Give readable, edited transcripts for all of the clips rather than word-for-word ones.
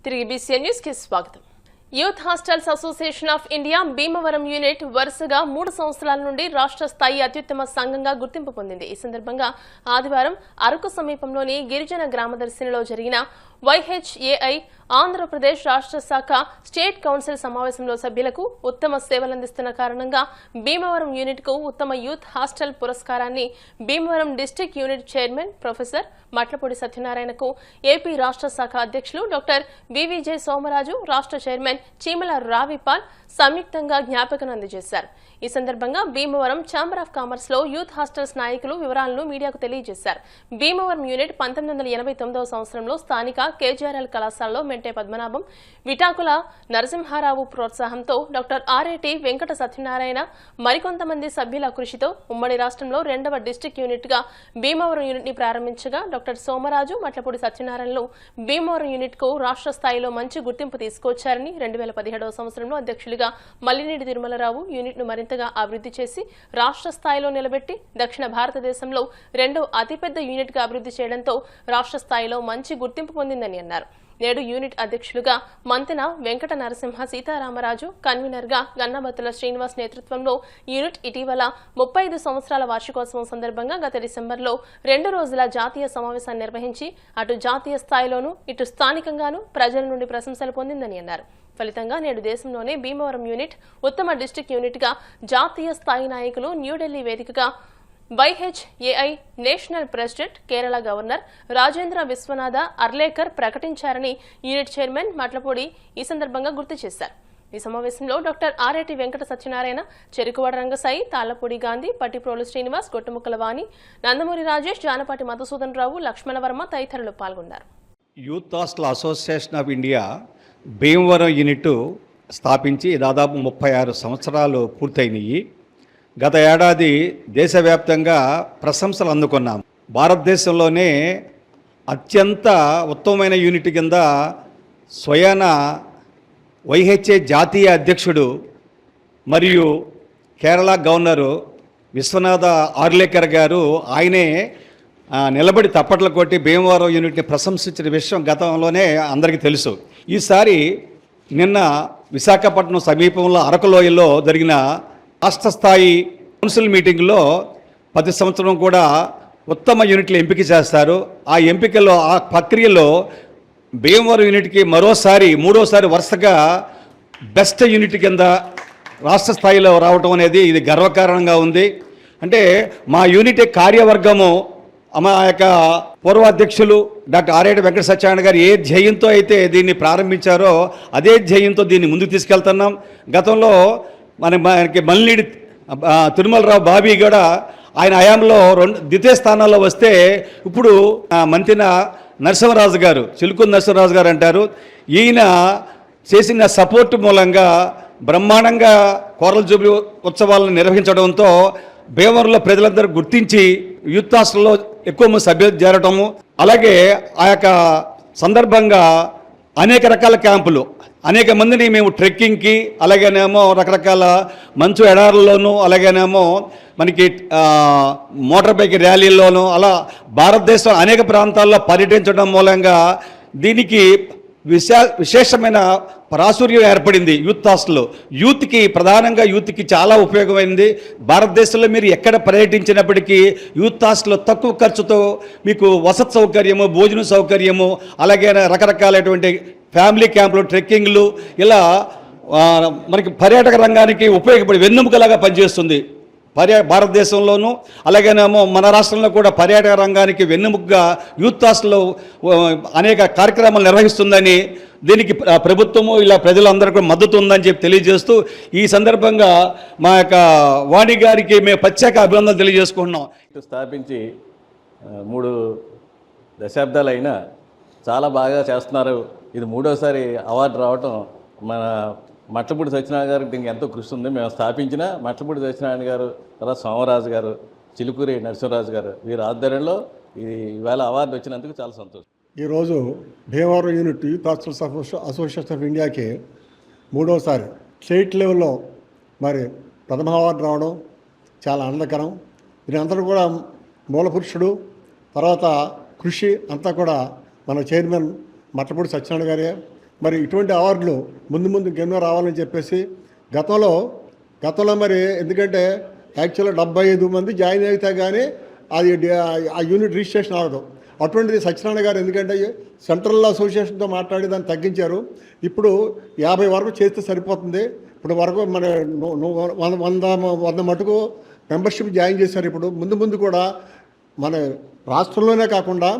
తిరిగి BCN news కి స్వాగతం. Youth hostels association of India Bhimavaram unit వరుసగా 3 సంవత్సరాల నుండి రాష్ట్ర స్థాయి అత్యుత్తమ సంఘంగా గుర్తింపు పొందింది. ఈ సందర్భంగా ఆదివారం అరకు సమీపంలోని గిరిజన గ్రామదర్శినిలో జరిగిన YHAI ఆంధ్రప్రదేశ్ రాష్ట్ర శాఖ స్టేట్ కౌన్సిల్ సమావేశంలో సభ్యులకు ఉత్తమ సేవలందిస్తున్న కారణంగా భీమవరం యూనిట్ కు ఉత్తమ యూత్ హాస్టల్ పురస్కారాన్ని Bhimavaram district unit chairman professor Matlapudi సత్యనారాయణకు ఏపీ రాష్ట్ర శాఖ అధ్యక్షులు డాక్టర్ వివిజే సోమరాజు, రాష్ట్ర చైర్మన్ చీమల రావిపాల్ సంయుక్తంగా జ్ఞాపకం అందజేశారు. ఈ సందర్భంగా భీమవరం ఛాంబర్ ఆఫ్ కామర్స్ లో యూత్ హాస్టల్స్ నాయకులు వివరాలను మీడియాకు తెలియజేశారు. భీమవరం యూనిట్ 1989వ సంవత్సరంలో స్థానిక KJRL కళాశాలలో మెంటే పద్మనాభం, విటాకుల నరసింహారావు ప్రోత్సాహంతో డాక్టర్ ఆర్ఏటి వెంకట సత్యనారాయణ మరికొంతమంది సభ్యుల కృషితో ఉమ్మడి రాష్ట్రంలో 2వ డిస్ట్రిక్ట్ యూనిట్ గా భీమవరం యూనిట్ ని ప్రారంభించగా డాక్టర్ సోమరాజు, మట్లపూడి సత్యనారాయణలు భీమవరం యూనిట్ కు రాష్ట్ర స్థాయిలో మంచి గుర్తింపు తీసుకొచ్చారని 2017వ సంవత్సరంలో అధ్యక్షులుగా మల్లినేని తిరుమలరావు యూనిట్ ను మరింతగా అభివృద్ధి చేసి రాష్ట్ర స్థాయిలో నిలబెట్టి దక్షిణ భారతదేశంలో 2వ అతిపెద్ద యూనిట్ గా అభివృద్ధి చేయడంతో రాష్ట్ర స్థాయిలో మంచి గుర్తింపు పొందిందని అన్నారు. నేడు యూనిట్ అధ్యక్షులుగా మంతెన వెంకట నరసింహ సీతారామరాజు, కన్వీనర్ గా గన్నబత్తుల శ్రీనివాస్ నేతృత్వంలో యూనిట్ ఇటీవల 35 సంవత్సరాల వార్షికోత్సవం సందర్భంగా గత డిసెంబర్లో 2 రోజుల జాతీయ సమావేశాన్ని నిర్వహించి అటు జాతీయ స్థాయిలోనూ ఇటు స్థానికంగానూ ప్రజల నుండి ప్రశంసలు పొందిందని అన్నారు. ఫలితంగా నేడు దేశంలోనే భీమవరం యూనిట్ ఉత్తమ డిస్ట్రిక్ట్ యూనిట్ గా జాతీయ స్థాయి నాయకులు న్యూఢిల్లీ వేదికగా YHAI national president, Kerala governor Rajendra Vishwanath Arlekar ప్రకటించారని యూనిట్ చైర్మన్ మట్లపూడి ఈ సందర్భంగా గుర్తు చేశారు. ఈ సమావేశంలో డాక్టర్ ఆర్ఏటి వెంకట సత్యనారాయణ, చెరుకువాడ రంగసాయి, తాళ్లపూడి గాంధీ, పట్టిప్రోలు శ్రీనివాస్, గొట్టుముక్కల వాణి, నందమూరి రాజేష్, జానపాటి మధుసూదన్ రావు, లక్ష్మణవర్మ తదితరులు పాల్గొన్నారు. Youth hostel association of India Bhimavaram unit స్థాపించి దాదాపు 36 సంవత్సరాలు పూర్తయినాయి. గత ఏడాది దేశవ్యాప్తంగా ప్రశంసలు అందుకున్నాం. భారతదేశంలోనే అత్యంత ఉత్తమమైన యూనిట్ కింద స్వయాన YHA జాతీయ అధ్యక్షుడు మరియు కేరళ గవర్నరు విశ్వనాథ ఆర్లేకర్ గారు ఆయనే నిలబడి తప్పట్లు కొట్టి భీమవరం యూనిట్ని ప్రశంసించిన విషయం గతంలోనే అందరికీ తెలుసు. ఈసారి నిన్న విశాఖపట్నం సమీపంలో అరకులోయలో జరిగిన రాష్ట్ర స్థాయి కౌన్సిల్ మీటింగ్లో ప్రతి సంవత్సరం కూడా ఉత్తమ యూనిట్లు ఎంపిక చేస్తారు. ఆ ఎంపికలో ఆ ప్రక్రియలో భీమవరం యూనిట్కి మూడోసారి వరుసగా బెస్ట్ యూనిట్ కింద రాష్ట్ర స్థాయిలో రావటం అనేది ఇది గర్వకారణంగా ఉంది. అంటే మా యూనిట్ కార్యవర్గము మా యొక్క పూర్వాధ్యక్షులు డాక్టర్ ఆర్ఏటి వెంకట సత్యనారాయణ గారు ఏ ధ్యేయంతో అయితే దీన్ని ప్రారంభించారో అదే ధ్యేయంతో దీన్ని ముందుకు తీసుకెళ్తున్నాం. గతంలో మనకి మల్లినేని తిరుమలరావు బాబీ కూడా ఆయన హయాంలో ద్వితీయ స్థానాల్లో వస్తే ఇప్పుడు మంతెన నరసింహరాజు గారు, చిలుకూరు నరసింహరాజు గారు అంటారు, ఈయన చేసిన సపోర్ట్ మూలంగా బ్రహ్మాండంగా కోరల జూబ్లీ ఉత్సవాలను నిర్వహించడంతో భీమవరంలో ప్రజలందరూ గుర్తించి యూత్ హాస్టల్లో ఎక్కువ మంది సభ్యులు చేరటము, అలాగే ఆ యొక్క సందర్భంగా అనేక రకాల క్యాంపులు, అనేక మందిని మేము ట్రెక్కింగ్కి, అలాగేనేమో రకరకాల మంచు ఎడారుల్లోనూ, అలాగేనేమో మనకి మోటార్ బైక్ ర్యాలీల్లోనూ అలా భారతదేశం అనేక ప్రాంతాల్లో పర్యటించడం మూలంగా దీనికి విశేషమైన ప్రాచుర్యం ఏర్పడింది. యూత్ హాస్టల్ ప్రధానంగా యూత్కి చాలా ఉపయోగమైంది. భారతదేశంలో మీరు ఎక్కడ పర్యటించినప్పటికీ యూత్ హాస్టల్ తక్కువ ఖర్చుతో మీకు వసతి సౌకర్యము, భోజన సౌకర్యము, అలాగే రకరకాలైనటువంటి ఫ్యామిలీ క్యాంపులు, ట్రెక్కింగ్లు, ఇలా మనకి పర్యాటక రంగానికి ఉపయోగపడి వెన్నెముకలాగా పనిచేస్తుంది భారతదేశంలోనూ. అలాగేనేమో మన రాష్ట్రంలో కూడా పర్యాటక రంగానికి వెన్నెముకగా యూత్ హాస్టల్లో అనేక కార్యక్రమాలు నిర్వహిస్తుందని, దీనికి ప్రభుత్వము ఇలా ప్రజలందరికీ మద్దతు ఉందని చెప్పి తెలియజేస్తూ ఈ సందర్భంగా మా యొక్క వాణి గారికి మేము ప్రత్యేక అభినందనలు తెలియజేసుకుంటున్నాం. స్థాపించి 3 దశాబ్దాలైనా చాలా బాగా చేస్తున్నారు. ఇది 3వసారి అవార్డు రావటం మన మట్లపూడి సత్యనారాయణ గారికి దీనికి ఎంతో కృషి ఉంది. మేము స్థాపించిన మట్లపూడి సత్యనారాయణ గారు, తర్వాత సోమరాజు గారు, చిలుకూరి నరసింహరాజు గారు వీరి ఆధ్వర్యంలో ఈవేళ అవార్డు వచ్చినందుకు చాలా సంతోషం. ఈరోజు Bhimavaram unit youth hostels association of ఇండియాకి 3వసారి స్టేట్ లెవెల్లో మరి ప్రథమ అవార్డు రావడం చాలా ఆనందకరం. దీనంతా కూడా మూలపురుషుడు, తర్వాత కృషి అంతా కూడా మన చైర్మన్ మట్లపూడి సత్యనారాయణ గారే. మరి ఇటువంటి అవార్డులు ముందు ముందు ఎన్నో రావాలని చెప్పేసి గతంలో మరి ఎందుకంటే యాక్చువల్గా 75 మంది జాయిన్ అయితే కానీ అది ఆ యూనిట్ రిజిస్ట్రేషన్ అవ్వదు. అటువంటిది సత్యనారాయణ గారు ఎందుకంటే సెంట్రల్ అసోసియేషన్తో మాట్లాడి దాన్ని తగ్గించారు. ఇప్పుడు 50 వరకు చేస్తే సరిపోతుంది. ఇప్పుడు వరకు మన 100 మటుకు మెంబర్షిప్ జాయిన్ చేశారు. ఇప్పుడు ముందు కూడా మన రాష్ట్రంలోనే కాకుండా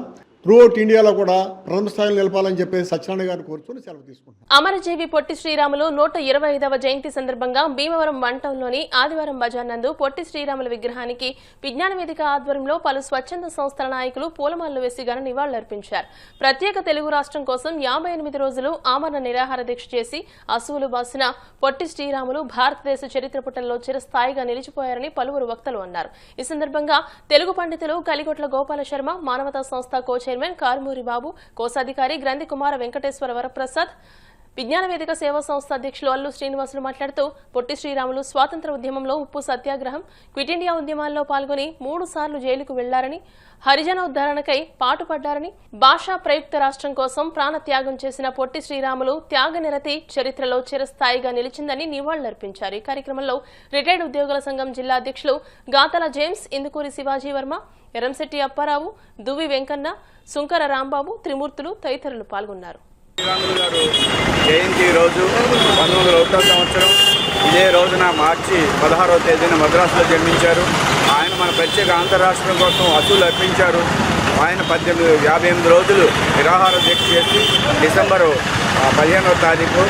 త్రూఅవుట్ ఇండియాలో కూడా ప్రథమ స్థాయిలో నిలపాలని చెప్పేసి సత్యనారాయణ గారు కోరుతూ సెలవు తీసుకుంటున్నారు. అమరజీవి పొట్టి శ్రీరాములు 125వ జయంతి సందర్భంగా భీమవరం వన్ టౌన్లోని ఆదివారం బజార్ నందు పొట్టి శ్రీరాముల విగ్రహానికి విజ్ఞాన వేదిక ఆధ్వర్యంలో పలు స్వచ్ఛంద సంస్థల నాయకులు పూలమాలలు వేసి ఘన నివాళులర్పించారు. ప్రత్యేక తెలుగు రాష్ట్రం కోసం 58 రోజులు ఆమరణ నిరాహార దీక్ష చేసి అసువులు బాసిన పొట్టి శ్రీరాములు భారతదేశ చరిత్ర పుటల్లో చిరస్థాయిగా నిలిచిపోయారని పలువురు వక్తలు అన్నారు. ఈ సందర్భంగా తెలుగు పండితులు కలిగొట్ల గోపాల శర్మ, మానవతా సంస్థ చైర్మన్ కారుమూరి బాబు, కోశాధికారి గ్రంథి కుమార వెంకటేశ్వర వరప్రసాద్, విజ్ఞాన వేదిక సేవా సంస్థ అధ్యక్షులు అల్లు శ్రీనివాసులు మాట్లాడుతూ పొట్టి శ్రీరాములు స్వాతంత్ర ఉద్యమంలో ఉప్పు సత్యాగ్రహం, క్విట్ ఇండియా ఉద్యమాల్లో పాల్గొని 3 సార్లు జైలుకు వెళ్లారని, హరిజన ఉద్ధరణకై పాటుపడ్డారని, భాషా ప్రయుక్త రాష్ట్రం కోసం ప్రాణత్యాగం చేసిన పొట్టి శ్రీరాములు త్యాగనిరతి చరిత్రలో చిరస్థాయిగా నిలిచిందని నివాళులర్పించారు. ఈ కార్యక్రమంలో రిటైర్డ్ ఉద్యోగుల సంఘం జిల్లా అధ్యక్షులు గాతల జేమ్స్, ఇందుకూరి శివాజీ వర్మ, ఎరంశెట్టి అప్పారావు, దువ్వి వెంకన్న, సుంకర రాంబాబు, త్రిమూర్తులు తదితరులు పాల్గొన్నారు. శ్రీరాములు గారు జయంతి రోజు 1901వ సంవత్సరం ఇదే రోజున మార్చి 16వ తేదీన మద్రాసులో జన్మించారు. ఆయన మన ప్రత్యేక ఆంధ్రరాష్ట్రం కోసం అసూలు అర్పించారు. ఆయన 58 రోజులు నిరాహార దీక్ష చేసి డిసెంబరు 15వ తారీఖు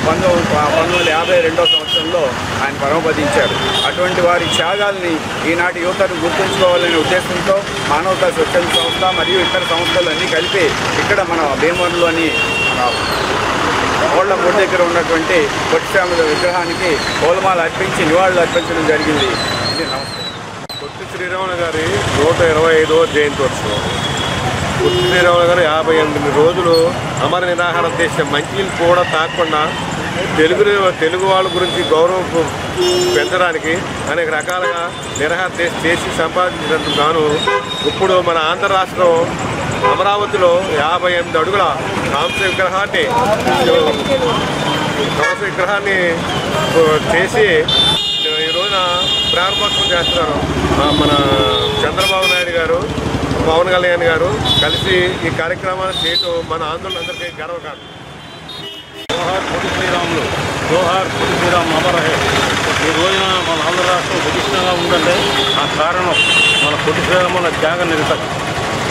1952వ సంవత్సరంలో ఆయన పరమపదించారు. అటువంటి వారి త్యాగాల్ని ఈనాటి యువతను గుర్తుంచుకోవాలనే ఉద్దేశంతో మానవతా స్వచ్ఛంద సంస్థ మరియు ఇతర సంస్థలన్నీ కలిపి ఇక్కడ మన భీమవరంలోని ఓళ్ల మూడు దగ్గర ఉన్నటువంటి పొట్టి శ్రీరాముల విగ్రహానికి పూలమాల అర్పించి నివాళులు అర్పించడం జరిగింది. ఇది నమస్తే. పొట్టి శ్రీరాములు గారి 125వ జయంతోత్సవం. పొట్టి శ్రీరాములు గారు 58 రోజులు అమర నిరాహార దీక్ష, మంచినీళ్ళు కూడా తాగకుండా తెలుగు వాళ్ళ గురించి గౌరవం పెంచడానికి అనేక రకాలుగా నిరాహార దీక్ష చేసి సంపాదించినందుకు గాను ఇప్పుడు మన ఆంధ్ర రాష్ట్రం అమరావతిలో 58 అడుగుల కాంస్య విగ్రహాన్ని చేసి ఈ రోజున ప్రారంభోత్సవం చేస్తున్నారు. మన చంద్రబాబు నాయుడు గారు, పవన్ కళ్యాణ్ గారు కలిసి ఈ కార్యక్రమాన్ని చేయటం మన ఆందోళనందరికీ గర్వకారణం. జోహార్ పొట్టి శ్రీరాములు, జోహార్ పొట్టి శ్రీరాములు అమర హే. ఈ రోజున మన ఆంధ్ర రాష్ట్రం సుభిక్షంగా ఉందంటే ఆ కారణం మన పొట్టి శ్రీరాముల త్యాగ నిరత.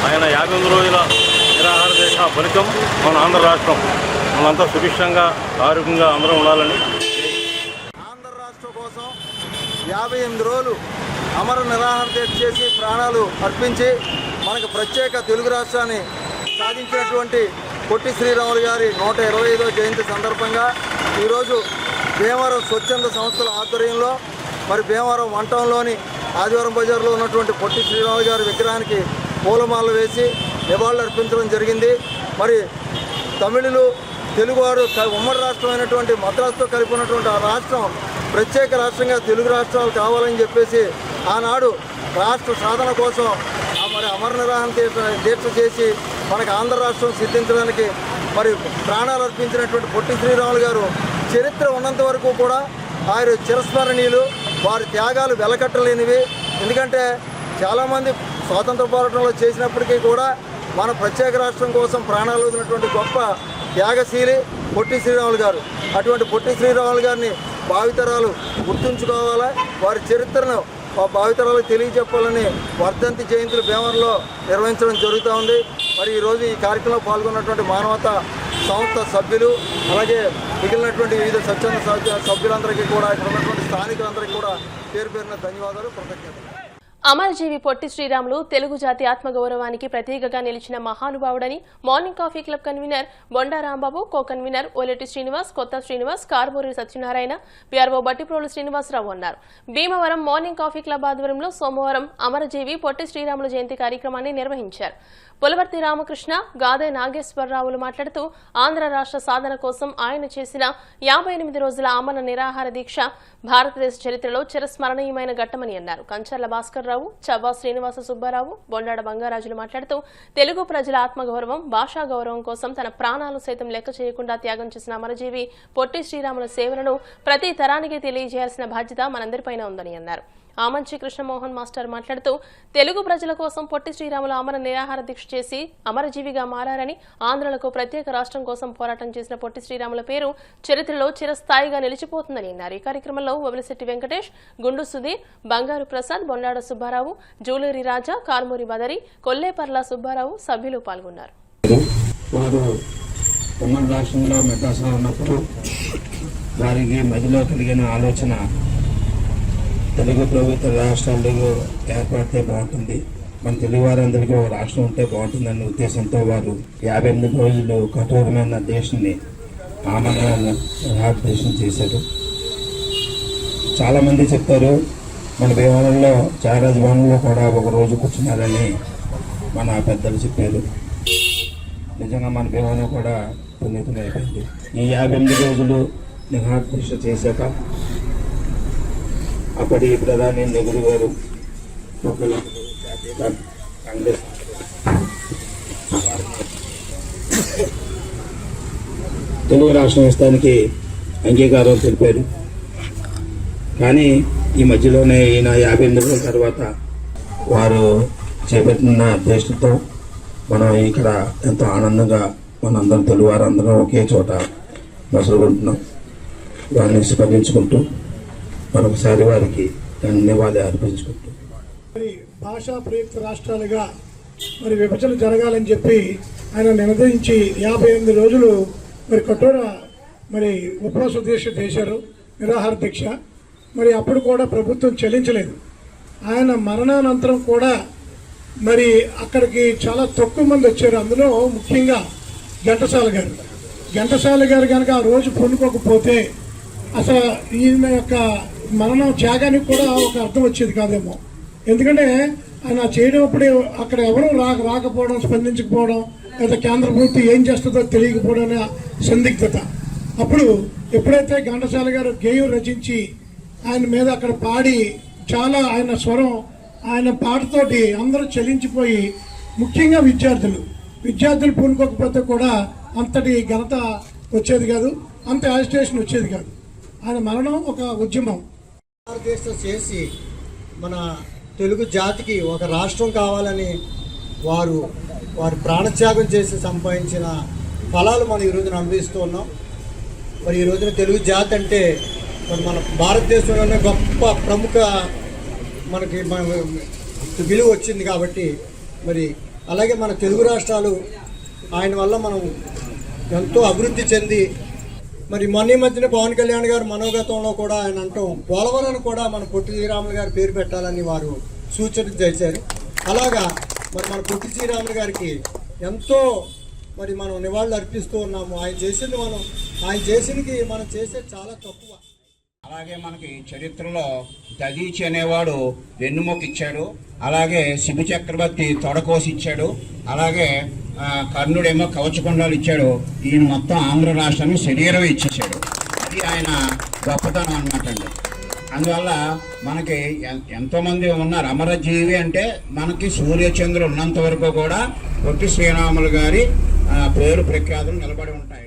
ఆయన 58 రోజుల నిరాహార దీక్ష ఫలితం మన ఆంధ్ర రాష్ట్రం. మనంతా సుభిక్షంగా ఆరోగ్యంగా అందరం ఉండాలని. ఆంధ్ర రాష్ట్రం కోసం 58 రోజులు అమర నిరాహార దీక్ష చేసి ప్రాణాలు అర్పించి మనకు ప్రత్యేక తెలుగు రాష్ట్రాన్ని సాధించినటువంటి పొట్టి శ్రీరాములు గారి 125వ జయంతి సందర్భంగా ఈరోజు భీమవరం స్వచ్ఛంద సంస్థల ఆధ్వర్యంలో మరి భీమవరం వన్ టౌన్లోని ఆదివారం బజార్లో ఉన్నటువంటి పొట్టి శ్రీరాములు గారి విగ్రహానికి పూలమాలలు వేసి నివాళులు అర్పించడం జరిగింది. మరి తమిళులు, తెలుగువారు ఉమ్మడి రాష్ట్రమైనటువంటి మద్రాసుతో కలిపి ఉన్నటువంటి ఆ రాష్ట్రం ప్రత్యేక రాష్ట్రంగా తెలుగు రాష్ట్రాలు కావాలని చెప్పేసి ఆనాడు రాష్ట్ర సాధన కోసం మరి అమర నిరాహార దీక్ష చేసి మనకు ఆంధ్ర రాష్ట్రం సిద్ధించడానికి మరి ప్రాణాలు అర్పించినటువంటి పొట్టి శ్రీరాములు గారు చరిత్ర ఉన్నంత వరకు కూడా ఆయన చిరస్మరణీయులు. వారి త్యాగాలు వెలకట్టలేనివి. ఎందుకంటే చాలామంది స్వాతంత్ర పోరాటంలో చేసినప్పటికీ కూడా మన ప్రత్యేక రాష్ట్రం కోసం ప్రాణాలు వదిలినటువంటి గొప్ప త్యాగశీలి పొట్టి శ్రీరాములు గారు. అటువంటి పొట్టి శ్రీరాములు గారిని భావితరాలు గుర్తుంచుకోవాలా, వారి చరిత్రను భావితరాలకు తెలియజెప్పాలని వర్ధంతి జయంతులు భీమవరంలో నిర్వహించడం జరుగుతూ ఉంది. మరి ఈరోజు ఈ కార్యక్రమంలో పాల్గొన్నటువంటి మానవతా సంస్థ సభ్యులు, అలాగే మిగిలినటువంటి వివిధ స్వచ్ఛంద సభ్యులందరికీ కూడా, ఇక్కడ ఉన్నటువంటి స్థానికులందరికీ కూడా పేరు పేరున ధన్యవాదాలు, కృతజ్ఞతలు. అమరజీవి పొట్టి శ్రీరాములు తెలుగు జాతి ఆత్మగౌరవానికి ప్రతీకగా నిలిచిన మహానుభావుడని morning coffee club convener Bonda Rambabu, co convener Oleti Srinivas, Kotha Srinivas, Karumuri Satyanarayana, PRO Bhattiprolu Srinivasarao అన్నారు. భీమవరం మార్నింగ్ కాఫీ క్లబ్ ఆధ్వర్యంలో సోమవారం అమరజీవి పొట్టి శ్రీరాములు జయంతి కార్యక్రమాన్ని నిర్వహించారు. పులవర్తి రామకృష్ణ, గాదే నాగేశ్వరరావులు మాట్లాడుతూ ఆంధ్ర రాష్ట్ర సాధన కోసం ఆయన చేసిన 58 రోజుల ఆమరణ నిరాహార దీక్ష భారతదేశ చరిత్రలో చిరస్మరణీయమైన ఘట్టమని అన్నారు. కంచర్ల భాస్కర్రావు, చవ్వా శ్రీనివాస సుబ్బారావు, బొండాడ బంగారాజులు మాట్లాడుతూ తెలుగు ప్రజల ఆత్మగౌరవం, భాషా గౌరవం కోసం తన ప్రాణాలు సైతం లెక్క చేయకుండా త్యాగం చేసిన అమరజీవి పొట్టి శ్రీరాముల సేవలను ప్రతి తరానికి తెలియజేయాల్సిన బాధ్యత మనందరిపైన ఉందని అన్నారు. ఆమంచి కృష్ణమోహన్ మాస్టర్ మాట్లాడుతూ తెలుగు ప్రజల కోసం పొట్టి శ్రీరాములు అమర నిరాహార దీక్ష చేసి అమరజీవిగా మారారని, ఆంధ్రులకు ప్రత్యేక రాష్ట్రం కోసం పోరాటం చేసిన పొట్టి శ్రీరాముల పేరు చరిత్రలో చిరస్థాయిగా నిలిచిపోతుందని అన్నారు. ఈ కార్యక్రమంలో వబిలిశెట్టి వెంకటేష్, గుండు సుధీర్, బంగారు ప్రసాద్, బొండాడ సుబ్బారావు, జూలూరి రాజా, కార్మూరి బదరి, కొల్లేపర్ల సుబ్బారావు సభ్యులు పాల్గొన్నారు. వారికి మధ్యలో కలిగిన ఆలోచన తెలుగు ప్రభుత్వ రాష్ట్రాలు ఏర్పడితే బాగుంటుంది, మన తెలుగు వారందరికీ ఒక రాష్ట్రం ఉంటే బాగుంటుందన్న ఉద్దేశంతో వారు 58 రోజులు కఠోరమైన దేశాన్ని ఆమరణ దేశం చేశారు. చాలామంది చెప్తారు మన భీమవరంలో చారాజభవనంలో కూడా ఒక రోజు కూర్చున్నారని మన పెద్దలు చెప్పారు. నిజంగా మన భీమవరం కూడా పునీతం అయిపోయింది. ఈ 58 రోజులు నిరాహార దీక్ష చేశాక అప్పటి ప్రధాని నెహ్రూ గారు కాంగ్రెస్ తెలుగు రాష్ట్రం ఇస్తానికి అంగీకారం తెలిపారు. కానీ ఈ మధ్యలోనే ఈయన 58 రోజుల తర్వాత వారు చేపట్టిన దేశంతో మనం ఇక్కడ ఎంతో ఆనందంగా మనందరం తెలుగు వారందరం ఒకే చోట మసలుకుంటున్నాం. వారిని స్మరించుకుంటూ మరొకసారి వారికి ధన్యవాదాలు అర్పించుకుంటూ భాషా ప్రయుక్త రాష్ట్రాలుగా మరి విభజన జరగాలని చెప్పి ఆయన నిర్ణయించి 58 రోజులు మరి కఠోర మరి ఉపవాస దీక్ష చేశారు, నిరాహార దీక్ష. మరి అప్పుడు కూడా ప్రభుత్వం చెల్లించలేదు. ఆయన మరణానంతరం కూడా మరి అక్కడికి చాలా తక్కువ మంది వచ్చారు. అందులో ముఖ్యంగా ఘంటసాల గారు కనుక ఆ రోజు పొందుకోకపోతే అసలు ఈయన యొక్క మరణం త్యాగానికి కూడా ఒక అర్థం వచ్చేది కాదేమో. ఎందుకంటే ఆయన చేయడం అప్పుడే అక్కడ ఎవరూ రాకపోవడం, స్పందించకపోవడం, లేదా కేంద్ర ప్రభుత్వం ఏం చేస్తుందో తెలియకపోవడం అనే సందిగ్ధత. అప్పుడు ఎప్పుడైతే ఘంటసాల గారు గేయం రచించి ఆయన మీద అక్కడ పాడి చాలా ఆయన స్వరం, ఆయన పాటతోటి అందరూ చలించిపోయి, ముఖ్యంగా విద్యార్థులు పూనుకోకపోతే కూడా అంతటి ఘనత వచ్చేది కాదు, అంత యాజిటేషన్ వచ్చేది కాదు. ఆయన మరణం ఒక ఉద్యమం. భారతదేశం చేసి మన తెలుగు జాతికి ఒక రాష్ట్రం కావాలని వారు ప్రాణత్యాగం చేసి సంపాదించిన ఫలాలు మనం ఈ రోజున అనుభవిస్తూ ఉన్నాం. మరి ఈ రోజున తెలుగు జాతి అంటే మరి మన భారతదేశంలోనే గొప్ప ప్రముఖ మనకి విలువ వచ్చింది కాబట్టి మరి అలాగే మన తెలుగు రాష్ట్రాలు ఆయన వల్ల మనం ఎంతో అభివృద్ధి చెంది మరి మొన్న మధ్యన పవన్ కళ్యాణ్ గారు మనోగతంలో కూడా ఆయన అంటాం పోలవరాన్ని కూడా మన పొట్టి శ్రీరాములు గారి పేరు పెట్టాలని వారు సూచన చేశారు. అలాగా మరి మన పొట్టి శ్రీరాములు గారికి ఎంతో మరి మనం నివాళులు అర్పిస్తూ ఉన్నాము. ఆయన చేసినకి మనం చేసేది చాలా తక్కువ. అలాగే మనకి చరిత్రలో దదీచి అనేవాడు వెన్నుముక ఇచ్చాడు, అలాగే శిబి చక్రవర్తి తొడకోసి ఇచ్చాడు, అలాగే కర్ణుడేమో కవచకుండాలు ఇచ్చాడు. ఈయన మొత్తం ఆంధ్ర రాష్ట్రాన్ని శరీరం ఇచ్చేసాడు. అది ఆయన గొప్పతనం అన్నమాట అండి. అందువల్ల మనకి ఎంతోమంది ఉన్నారు. అమరజీవి అంటే మనకి సూర్యచంద్రులు ఉన్నంత వరకు కూడా పొట్టి శ్రీరాములు గారి పేరు ప్రఖ్యాతులు నిలబడి ఉంటాయి.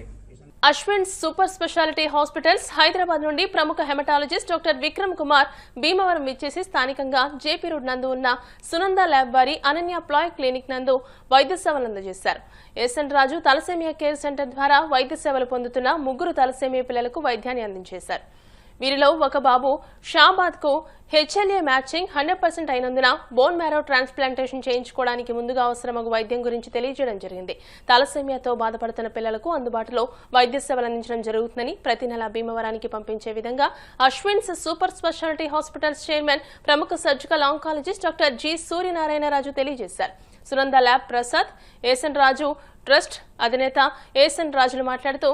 Ashwin super speciality hospitals Hyderabad నుండి ప్రముఖ హెమటాలజిస్ట్ డాక్టర్ విక్రమ్ కుమార్ భీమవరం విచ్చేసి స్థానికంగా జేపీ రోడ్ నందు ఉన్న సునంద ల్యాబ్ వారి అనన్య ప్లాయ్ క్లినిక్ నందు వైద్య సేవలు అందజేశారు. ఎస్ఎన్ రాజు తలసేమియా కేర్ సెంటర్ ద్వారా వైద్య సేవలు పొందుతున్న 3 తలసేమియా పిల్లలకు వైద్యాన్ని అందించేశారు. వీరిలో ఒక బాబు షాబాద్ కు హెచ్ఎల్ఏ మ్యాచింగ్ 100% అయినందున బోన్ మ్యారో ట్రాన్స్ప్లాంటేషన్ చేయించుకోవడానికి ముందుగా అవసరమగు వైద్యం గురించి తెలియజేయడం జరిగింది. తలసేమియాతో బాధపడుతున్న పిల్లలకు అందుబాటులో వైద్య సేవలు అందించడం జరుగుతుందని ప్రతి నెల భీమవరానికి పంపించే విధంగా Ashwins super speciality hospitals chairman ప్రముఖ surgical oncologist doctor G Suryanarayana Raju తెలియజేశారు. సునంద ల్యాబ్ ప్రసాద్, ఏసన్ రాజు ట్రస్ట్ అధినేత ఏసన్ రాజులు మాట్లాడుతూ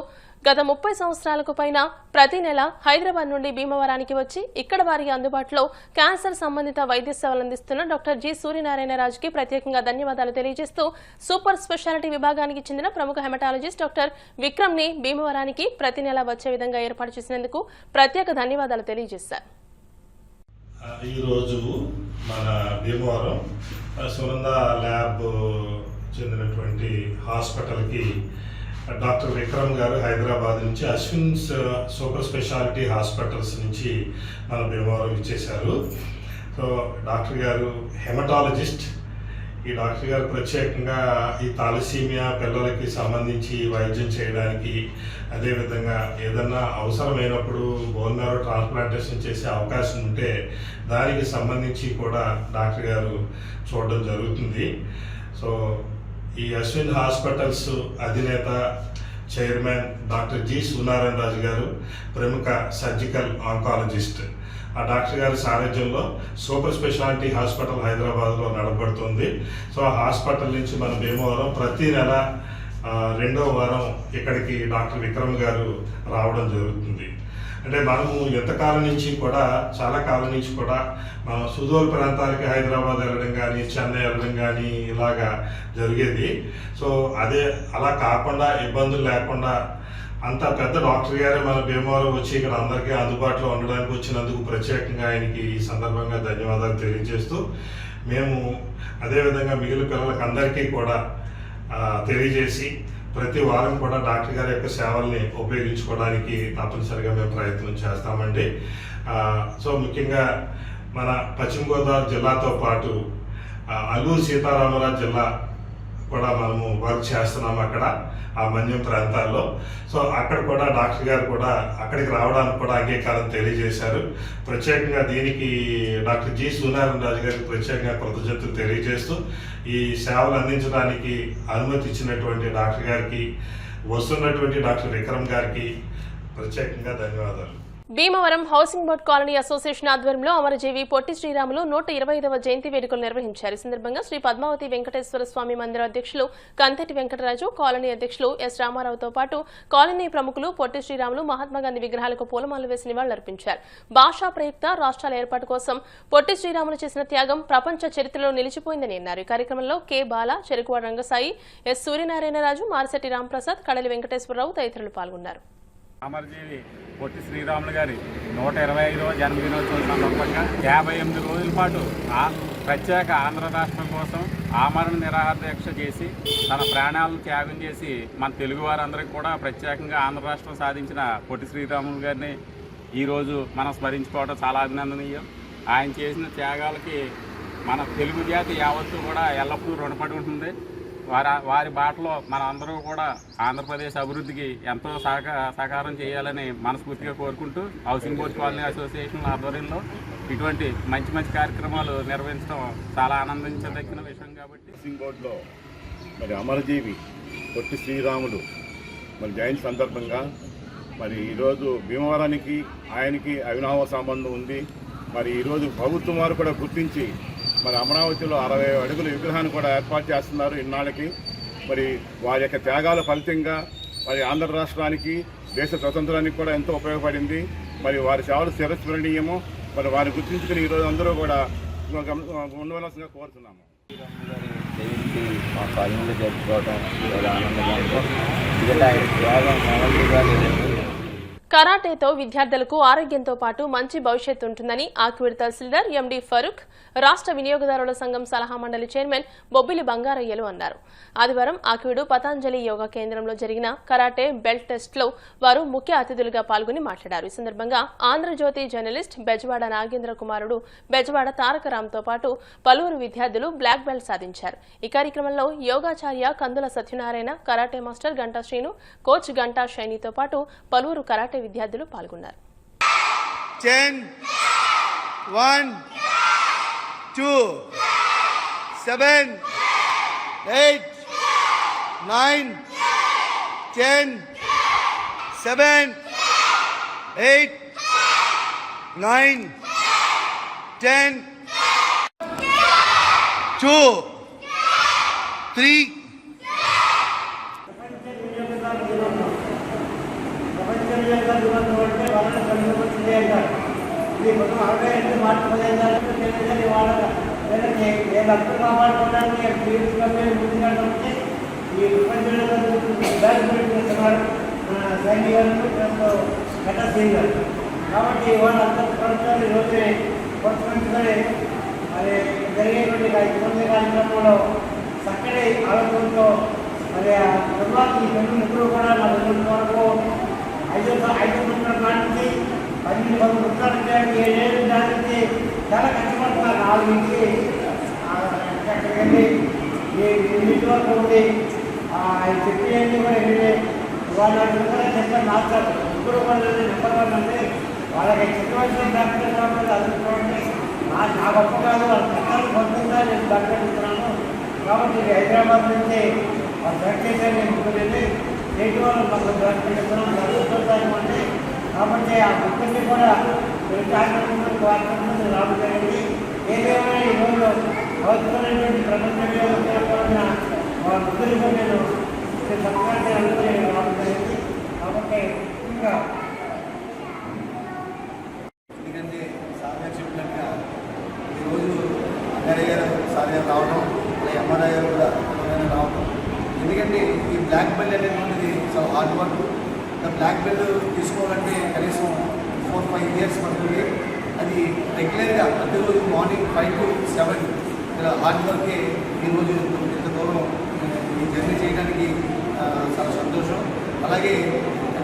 గత 30 సంవత్సరాలకు పైన ప్రతి నెల హైదరాబాద్ నుండి భీమవరానికి వచ్చి ఇక్కడ వారికి అందుబాటులో క్యాన్సర్ సంబంధిత వైద్య సేవలు అందిస్తున్న డాక్టర్ జి సూర్యనారాయణరాజుకి ప్రత్యేకంగా ధన్యవాదాలు తెలియజేస్తూ సూపర్ స్పెషాలిటీ విభాగానికి చెందిన ప్రముఖ హెమటాలజిస్ట్ డాక్టర్ విక్రమ్ ని భీమవరానికి ప్రతి నెల వచ్చే విధంగా ఏర్పాటు చేసినందుకు ప్రత్యేక ధన్యవాదాలు తెలియజేశారు. ఈరోజు మన భీమవరం సునంద ల్యాబ్ చెందినటువంటి హాస్పిటల్కి డాక్టర్ విక్రమ్ గారు హైదరాబాద్ నుంచి అశ్విన్ సూపర్ స్పెషాలిటీ హాస్పిటల్స్ నుంచి మన భీమవరం ఇచ్చేశారు. సో డాక్టర్ గారు హెమటాలజిస్ట్. ఈ డాక్టర్ గారు ప్రత్యేకంగా ఈ థాలసీమియా పిల్లలకి సంబంధించి వైద్యం చేయడానికి, అదేవిధంగా ఏదన్నా అవసరమైనప్పుడు బోన్ మ్యారో ట్రాన్స్ప్లాంటేషన్ చేసే అవకాశం ఉంటే దానికి సంబంధించి కూడా డాక్టర్ గారు చూడడం జరుగుతుంది. సో ఈ అశ్విన్ హాస్పిటల్స్ అధినేత చైర్మన్ డాక్టర్ జి సూర్యనారాయణరాజు గారు ప్రముఖ సర్జికల్ ఆంకాలజిస్ట్. ఆ డాక్టర్ గారి సారథ్యంలో సూపర్ స్పెషాలిటీ హాస్పిటల్ హైదరాబాద్లో నడపబడుతుంది. సో ఆ హాస్పిటల్ నుంచి మన భీమవరం ప్రతి నెల 2వ వారం ఇక్కడికి డాక్టర్ విక్రమ్ గారు రావడం జరుగుతుంది. అంటే మనము ఎంతకాలం నుంచి కూడా, చాలా కాలం నుంచి కూడా మనం సుదూర ప్రాంతాలకి హైదరాబాద్ వెళ్ళడం కానీ, చెన్నై వెళ్ళడం కానీ ఇలాగా జరిగేది. సో అదే అలా కాకుండా, ఇబ్బందులు లేకుండా అంత పెద్ద డాక్టర్ గారే మన భీమవరం వచ్చి ఇక్కడ అందరికీ అందుబాటులో ఉండడానికి వచ్చినందుకు ప్రత్యేకంగా ఆయనకి ఈ సందర్భంగా ధన్యవాదాలు తెలియజేస్తూ, మేము అదేవిధంగా మిగిలిన పిల్లలకి అందరికీ కూడా తెలియజేసి ప్రతి వారం కూడా డాక్టర్ గారి యొక్క సేవల్ని ఉపయోగించుకోవడానికి తప్పనిసరిగా మేము ప్రయత్నం చేస్తామండి. సో ముఖ్యంగా మన పశ్చిమ గోదావరి జిల్లాతో పాటు అల్లూరు సీతారామరాజు జిల్లా కూడా మనము వర్క్ చేస్తున్నాము అక్కడ ఆ మన్యం ప్రాంతాల్లో. సో అక్కడ కూడా డాక్టర్ గారు కూడా అక్కడికి రావడానికి కూడా అంగీకారం తెలియజేశారు. ప్రత్యేకంగా దీనికి డాక్టర్ జి సూర్యనారాయణరాజు గారికి ప్రత్యేకంగా కృతజ్ఞతలు తెలియజేస్తూ ఈ సేవలు అందించడానికి అనుమతి ఇచ్చినటువంటి డాక్టర్ గారికి, వస్తున్నటువంటి డాక్టర్ విక్రమ్ గారికి ప్రత్యేకంగా ధన్యవాదాలు. Bhimavaram housing board colony association ఆధ్వర్యంలో అమరజీవి పొట్టి శ్రీరాములు 125వ జయంతి వేడుకలు నిర్వహించారు. ఈ సందర్భంగా శ్రీ పద్మావతి వెంకటేశ్వర స్వామి మందిర అధ్యక్షులు కంతెటి వెంకటరాజు, కాలనీ అధ్యక్షులు ఎస్ రామారావుతో పాటు కాలనీ ప్రముఖులు పొట్టి శ్రీరాములు, మహాత్మాగాంధీ విగ్రహాలకు పూలమాలలు వేసి నివాళులర్పించారు. భాషా ప్రయుక్త రాష్ట్రాల ఏర్పాటు కోసం పొట్టి శ్రీరాములు చేసిన త్యాగం ప్రపంచ చరిత్రలో నిలిచిపోయిందని అన్నారు. ఈ కార్యక్రమంలో కె బాల, చెరుకువాడ రంగసాయి, ఎస్ సూర్యనారాయణరాజు, మారిశెట్టి రాంప్రసాద్, కడలి వెంకటేశ్వరరావు తదితరులు పాల్గొన్నారు. అమరజీవి పొట్టి శ్రీరాములు గారి 125వ జన్మదినోత్సవం సందర్భంగా 58 రోజుల పాటు ప్రత్యేక ఆంధ్ర రాష్ట్రం కోసం ఆమరణ నిరాహార దీక్ష చేసి తన ప్రాణాలను త్యాగం చేసి మన తెలుగు వారందరికీ కూడా ప్రత్యేకంగా ఆంధ్ర రాష్ట్రం సాధించిన పొట్టి శ్రీరాములు గారిని ఈరోజు మనం స్మరించుకోవడం చాలా అభినందనీయం. ఆయన చేసిన త్యాగాలకి మన తెలుగు జాతి యావత్తు కూడా ఎల్లప్పుడూ రుణపడి ఉంటుంది. వారి బాటలో మన అందరూ కూడా ఆంధ్రప్రదేశ్ అభివృద్ధికి ఎంతో సహకారం చేయాలని మనస్ఫూర్తిగా కోరుకుంటూ హౌసింగ్ బోర్డ్ కాలనీ అసోసియేషన్ ఆధ్వర్యంలో ఇటువంటి మంచి మంచి కార్యక్రమాలు నిర్వహించడం చాలా ఆనందించదగిన విషయం. కాబట్టి హౌసింగ్ బోర్డులో మరి అమరజీవి పొట్టి శ్రీరాములు మరి జయంతి సందర్భంగా మరి ఈరోజు భీమవరానికి ఆయనకి అవినావ సంబంధం ఉంది. మరి ఈరోజు ప్రభుత్వం వారు కూడా గుర్తించి మరి అమరావతిలో 60 అడుగుల విగ్రహాన్ని కూడా ఏర్పాటు చేస్తున్నారు. ఇన్నాళ్ళకి మరి వారి యొక్క త్యాగాల ఫలితంగా మరి ఆంధ్ర రాష్ట్రానికి, దేశ స్వతంత్రానికి కూడా ఎంతో ఉపయోగపడింది. మరి వారి సేవలు చిరస్మరణీయము. మరి వారిని గుర్తించుకుని ఈరోజు అందరూ కూడా ఉండవలసిందిగా కోరుతున్నాము. జయంతి మా కాలనీలో జరుపుకోవడం చాలా ఆనందంగా ఉంది. కరాటేతో విద్యార్థులకు ఆరోగ్యంతో పాటు మంచి భవిష్యత్తు ఉంటుందని ఆక్విడ్ తహసీల్దార్ ఎండి ఫరూక్, రాష్ట్ర వినియోగదారుల సంఘం సలహా మండలి చైర్మన్ బొబ్బిలి బంగారయ్యలు అన్నారు. ఆదివారం ఆక్విడు పతాంజలి యోగా కేంద్రంలో జరిగిన కరాటే బెల్ట్ టెస్ట్లో వారు ముఖ్య అతిథులుగా పాల్గొని మాట్లాడారు. ఈ సందర్భంగా ఆంధ్రజ్యోతి జర్నలిస్ట్ బెజవాడ నాగేంద్ర కుమారుడు బెజవాడ తారకరామ్తో పాటు పలువురు విద్యార్థులు బ్లాక్ బెల్ట్ సాధించారు. ఈ కార్యక్రమంలో యోగాచార్య Kandula Satyanarayana, karate master Ganta Srinu, coach Ganta షైనీతో పాటు పలువురు కరాటే విద్యార్థులు పాల్గొన్నారు. 10 1 2 7 8 9 10 7 8 9 10 2 3. కాబట్టి వాళ్ళందరూ ప్రభుత్వాలు ఈరోజు కొట్టుకుంటున్నారే మరి జరిగేటువంటి కార్యక్రమంలో చక్కటి ఆలోచనతో మరి ఆ తర్వాత ఈ ముగ్గురు కూడా నా వరకు 5 సంవత్సరాల నుంచి 12 సంవత్సరాల 7 ఏళ్ళు దానికి చాలా కష్టపడుతున్నారు. 4 నుంచి అక్కడికి వెళ్ళి ఇంటి వరకు ఉండి చెప్పేయండి కూడా వెళ్ళి వాళ్ళ చెప్పారు మాట్లాడు ముగ్గురు వాళ్ళు నెంబర్ 1 అంటే వాళ్ళకి చెప్పవలసిన డాక్టర్ అందుకోండి నా గొప్ప కాదు వాళ్ళ చట్టాలు పొందుతుందా నేను డాక్టర్ ఇస్తున్నాను. కాబట్టి హైదరాబాద్ నుంచి వాళ్ళు సెలెక్ట్ చేశారు. నేను ముగ్గురు స్టేట్ వాళ్ళు మాకు డాక్టర్ ఇస్తున్నాను చదువుతాను అంటే కాబట్టి ఆ ముగ్గురిని కూడా కార్యక్రమం రావడం జరిగింది. ఏదేమైనా ఈరోజు అవసరమైనటువంటి ప్రపంచంలో వాళ్ళ ముగ్గురితో నేను సత్కారాన్ని అనుకుని రావడం జరిగింది. కాబట్టి ఇంకా ఎందుకంటే సార్ చెప్పినట్టుగా ఈరోజు అన్నయ్య గారు సార్ గారు రావడం అలాగే ఎంఆర్ఐ గారు కూడా రావడం, ఎందుకంటే ఈ బ్లాక్ బెల్ట్ అనేటువంటిది చాలా హార్డ్ వర్క్. బ్లాక్ బెల్ట్ తీసుకోవాలంటే కనీసం 4-5 ఇయర్స్ పడుతుంది. అది రెగ్యులర్గా ప్రతిరోజు మార్నింగ్ 5 to 7 ఇలా హార్డ్ వర్కే ఈరోజు ఇంత దూరం ఈ జర్నీ చేయడానికి చాలా సంతోషం. అలాగే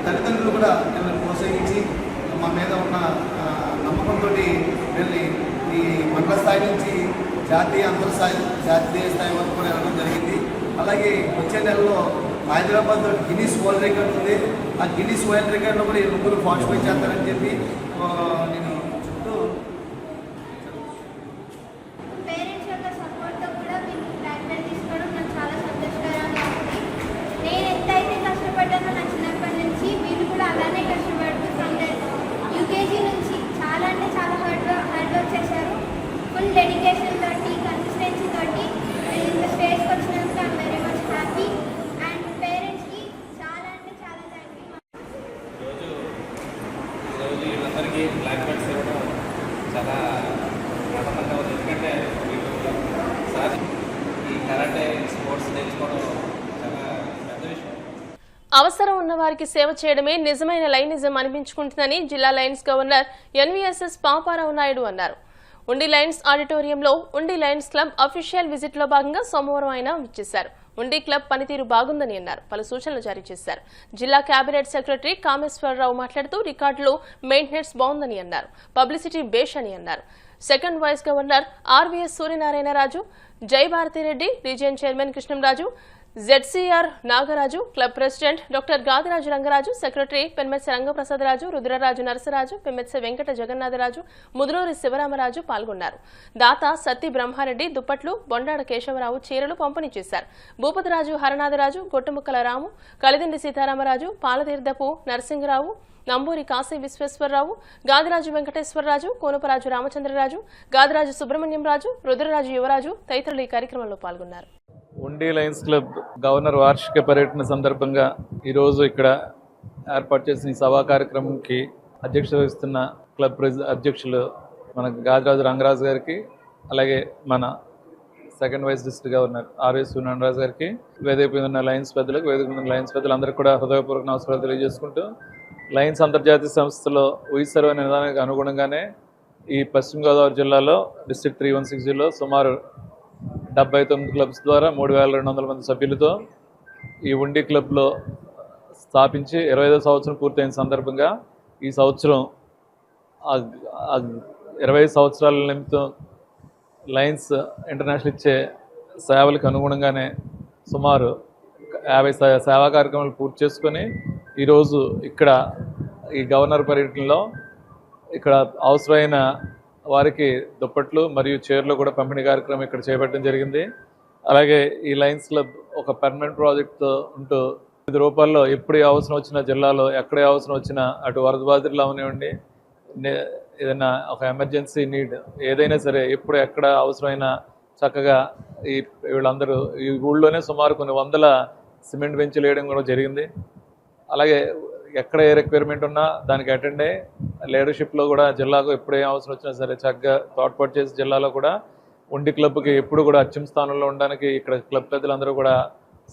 తల్లిదండ్రులు కూడా వీళ్ళని ప్రోత్సహించి మా మీద ఉన్న నమ్మకంతో వీళ్ళని ఈ మండల స్థాయి నుంచి జాతీయ స్థాయి వరకు కూడా వెళ్ళడం జరిగింది. అలాగే వచ్చే నెలలో హైదరాబాద్లో గిన్నీస్ వరల్డ్ రికార్డ్ ఉంది. ఆ గిన్నీస్ వరల్డ్ రికార్డులో కూడా ఈ ముగ్గురు పార్టిసిపేట్ చేస్తారని చెప్పి నేను చుట్టూ పేరెంట్స్ యొక్క సపోర్ట్తో కూడా మేము బ్లాక్ బెల్ట్ తీసుకోవడం నాకు చాలా సంతోషకరంగా ఉంది. నేను ఎంతైతే కష్టపడ్డానో నా చిన్నప్పటి నుంచి వీళ్ళు కూడా అలానే కష్టపడుతూ ఫ్రమ్ యూకేజీ నుంచి చాలా అంటే చాలా హార్డ్ వర్క్ చేశారు. ఫుల్ డెడికేషన్ తోటి కన్సిస్టెన్సీ తోటి ఇంత స్టేజ్కి వచ్చినందుకు I'm very much happy and పేరెంట్స్కి చాలా అంటే చాలా థ్యాంక్ యూ. ఈరోజు వీళ్ళందరికీ బ్లాక్ బెల్ట్స్ ఇవ్వడం చాలా ఆనందంగా ఉంది. ఎందుకంటే సార్ ఈ కరాటే స్పోర్ట్స్ నేర్చుకోవడం చాలా పెద్ద విషయం. అవసరం ఉన్న వారికి సేవ చేయడమే నిజమైన లైనిజం అనిపించుకుంటుందని జిల్లా Lions governor NVSS Paparao Naidu అన్నారు. ఉండి లయన్స్ ఆడిటోరియంలో ఉండి లయన్స్ క్లబ్ అఫీషియల్ విజిట్ లో భాగంగా సోమవారం ఆయన విచ్చేశారు. ఉండి క్లబ్ పనితీరు బాగుందని అన్నారు. పలు సూచనలు జారీ చేశారు. జిల్లా కేబినెట్ సెక్రటరీ కామేశ్వరరావు మాట్లాడుతూ రికార్డులు మెయింటెనెన్స్ బాగుందని అన్నారు. పబ్లిసిటీ బేష్ అని అన్నారు. Second vice governor RVS Suryanarayanaraju, Jai Bharathireddy, region chairman Krishnamraju, ZCR Nagaraju, club president doctor Gadiraju Rangaraju, secretary Pemmetsa Rangaprasadaraju, Rudraraju Narasaraju, Pemmetsa Venkata Jagannatharaju, Mudunuri Sivaramaraju పాల్గొన్నారు. దాత సత్తి బ్రహ్మారెడ్డి దుప్పట్లు, బొండాడ కేశవరావు చీరలు పంపిణీ చేశారు. భూపతిరాజు హరనాథరాజు, గొట్టుముక్కల రాము, కలిదిండి సీతారామరాజు, పాలతీర్థపు నరసింహరావు, నంబూరి కాశీ విశ్వేశ్వరరావు, గాదిరాజు వెంకటేశ్వరరాజు, కోనపరాజు రామచంద్రరాజు, గాదిరాజు సుబ్రహ్మణ్యం రాజు, రుద్రరాజు యువరాజు తదితరులు ఈ కార్యక్రమంలో పాల్గొన్నారు. ఉండి లయన్స్ క్లబ్ గవర్నర్ వార్షిక పర్యటన సందర్భంగా ఈరోజు ఇక్కడ ఏర్పాటు చేసిన ఈ సభా కార్యక్రమంకి అధ్యక్షత వహిస్తున్న క్లబ్ అధ్యక్షులు మన గాదిరాజు రంగరాజు గారికి, అలాగే మన second vice district governor RS Suryanarayanaraju గారికి, వేదిక మీద ఉన్న లయన్స్ పెద్దలకు, వేదిక మీద ఉన్న లయన్స్ పెద్దలందరికీ కూడా హృదయపూర్వక నమస్కారాలు తెలియజేసుకుంటూ, లయన్స్ అంతర్జాతీయ సంస్థలో ఉయిసర్వ్ అనే నిదానానికి అనుగుణంగానే ఈ పశ్చిమ గోదావరి జిల్లాలో డిస్ట్రిక్ట్ 3160లో సుమారు 79 క్లబ్స్ ద్వారా 3200 మంది సభ్యులతో ఈ ఉండి క్లబ్లో స్థాపించి 25వ సంవత్సరం పూర్తయిన సందర్భంగా ఈ సంవత్సరం 20 సంవత్సరాల నిమిత్తం లయన్స్ ఇంటర్నేషనల్ ఇచ్చే సేవలకు అనుగుణంగానే సుమారు 50 సేవా కార్యక్రమాలు పూర్తి చేసుకొని ఈరోజు ఇక్కడ ఈ గవర్నర్ పర్యటనలో ఇక్కడ అవసరమైన వారికి దుప్పట్లు మరియు చీరలు కూడా పంపిణీ కార్యక్రమం ఇక్కడ చేపట్టడం జరిగింది. అలాగే ఈ లయన్స్ క్లబ్ ఒక పర్మనెంట్ ప్రాజెక్ట్తో ఉంటూ వివిధ రూపాల్లో ఎప్పుడు అవసరం వచ్చినా జిల్లాలో ఎక్కడే అవసరం వచ్చినా అటు వరద బాధితులు అవనివ్వండి, ఏదైనా ఒక ఎమర్జెన్సీ నీడ్ ఏదైనా సరే ఎప్పుడు ఎక్కడ అవసరమైన చక్కగా వీళ్ళందరూ ఈ ఊళ్ళోనే సుమారు కొన్ని వందల సిమెంట్ బెంచ్లు వేయడం కూడా జరిగింది. అలాగే ఎక్కడ ఏ రిక్వైర్మెంట్ ఉన్నా దానికి అటెండ్ అయ్యి లీడర్షిప్లో కూడా జిల్లాకు ఎప్పుడు ఏం అవసరం వచ్చినా సరే చక్కగా తోడ్పాటు చేసి జిల్లాలో కూడా ఉండి క్లబ్కి ఎప్పుడు కూడా అత్యున్నత స్థానంలో ఉండడానికి ఇక్కడ క్లబ్ పెద్దలందరూ కూడా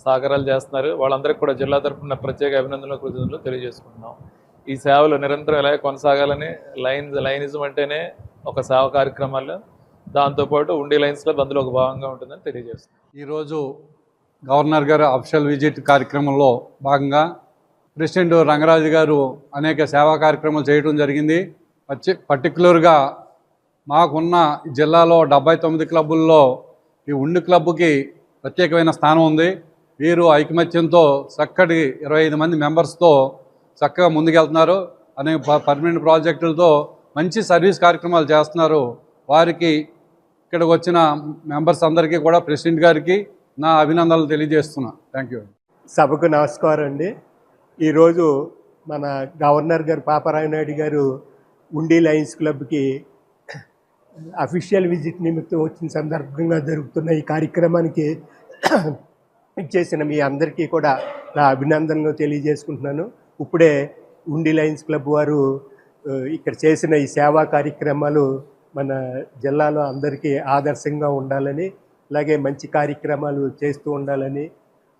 సహకారాలు చేస్తున్నారు. వాళ్ళందరికీ కూడా జిల్లా తరఫున ప్రత్యేక అభినందనలు కృతజ్ఞతలు తెలియజేసుకుంటున్నాం. ఈ సేవలు నిరంతరం ఇలాగే కొనసాగాలని లైనిజం అంటేనే ఒక సేవ కార్యక్రమాలు, దాంతోపాటు ఉండి లయన్స్ క్లబ్ అందులో ఒక భాగంగా ఉంటుందని తెలియజేస్తున్నాం. ఈరోజు గవర్నర్ గారు అఫీషియల్ విజిట్ కార్యక్రమంలో భాగంగా ప్రెసిడెంట్ రంగరాజు గారు అనేక సేవా కార్యక్రమాలు చేయడం జరిగింది. పర్టికులర్గా మాకున్న జిల్లాలో 79 క్లబ్బుల్లో ఈ ఉండి క్లబ్కి ప్రత్యేకమైన స్థానం ఉంది. వీరు ఐకమత్యంతో చక్కటి 25 మంది మెంబర్స్తో చక్కగా ముందుకెళ్తున్నారు. అనేక పర్మనెంట్ ప్రాజెక్టులతో మంచి సర్వీస్ కార్యక్రమాలు చేస్తున్నారు. వారికి ఇక్కడికి వచ్చిన మెంబర్స్ అందరికీ కూడా ప్రెసిడెంట్ గారికి నా అభినందనలు తెలియజేస్తున్నా. Thank you. సభకు నమస్కారం అండి. ఈరోజు మన గవర్నర్ గారు పాపారావు నాయుడు గారు ఉండి లయన్స్ క్లబ్కి అఫీషియల్ విజిట్ నిమిత్తం వచ్చిన సందర్భంగా జరుగుతున్న ఈ కార్యక్రమానికి ఇచ్చేసిన మీ అందరికీ కూడా నా అభినందనలు తెలియజేసుకుంటున్నాను. ఇప్పుడే ఉండి లయన్స్ క్లబ్ వారు ఇక్కడ చేసిన ఈ సేవా కార్యక్రమాలు మన జిల్లాలో అందరికీ ఆదర్శంగా ఉండాలని, అలాగే మంచి కార్యక్రమాలు చేస్తూ ఉండాలని,